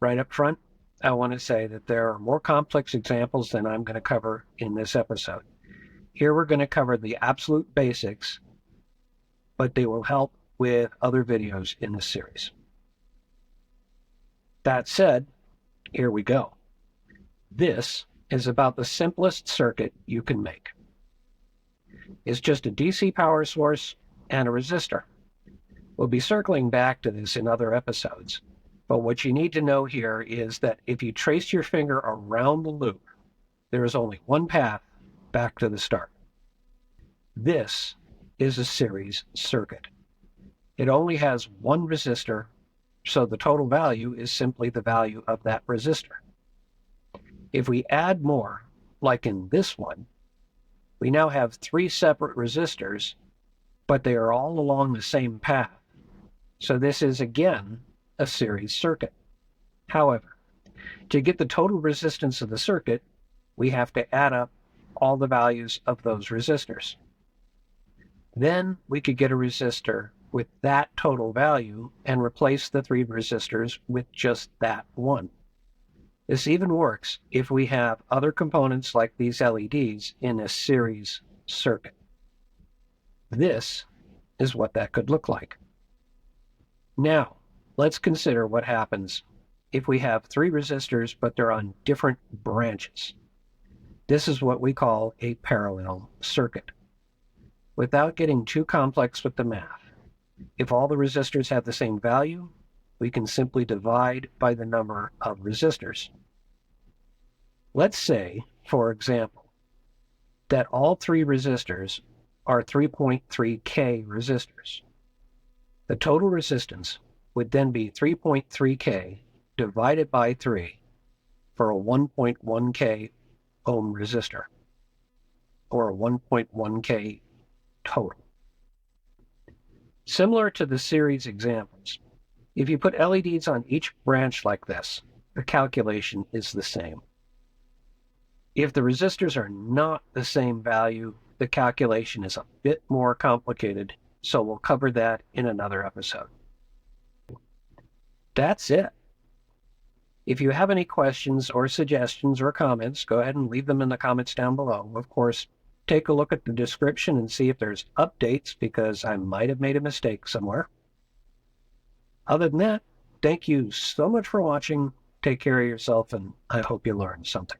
Right up front, I want to say that there are more complex examples than I'm going to cover in this episode. Here we're going to cover the absolute basics, but they will help with other videos in this series. That said, here we go. This is about the simplest circuit you can make. It's just a DC power source and a resistor. We'll be circling back to this in other episodes, but what you need to know here is that if you trace your finger around the loop, there is only one path back to the start. This is a series circuit. It only has one resistor, so the total value is simply the value of that resistor. If we add more, like in this one, we now have three separate resistors, but they are all along the same path. So this is, again, a series circuit. However, to get the total resistance of the circuit, we have to add up all the values of those resistors. Then we could get a resistor with that total value and replace the three resistors with just that one. This even works if we have other components like these LEDs in a series circuit. This is what that could look like. Now, let's consider what happens if we have three resistors, but they're on different branches. This is what we call a parallel circuit. Without getting too complex with the math, if all the resistors have the same value, we can simply divide by the number of resistors. Let's say, for example, that all three resistors are 3.3K resistors. The total resistance would then be 3.3K divided by 3 for a 1.1K ohm resistor, or a 1.1K total. Similar to the series examples, if you put LEDs on each branch like this, the calculation is the same. If the resistors are not the same value, the calculation is a bit more complicated, so we'll cover that in another episode. That's it. If you have any questions or suggestions or comments, go ahead and leave them in the comments down below. Of course, take a look at the description and see if there's updates, because I might have made a mistake somewhere. Other than that, thank you so much for watching. Take care of yourself, and I hope you learned something.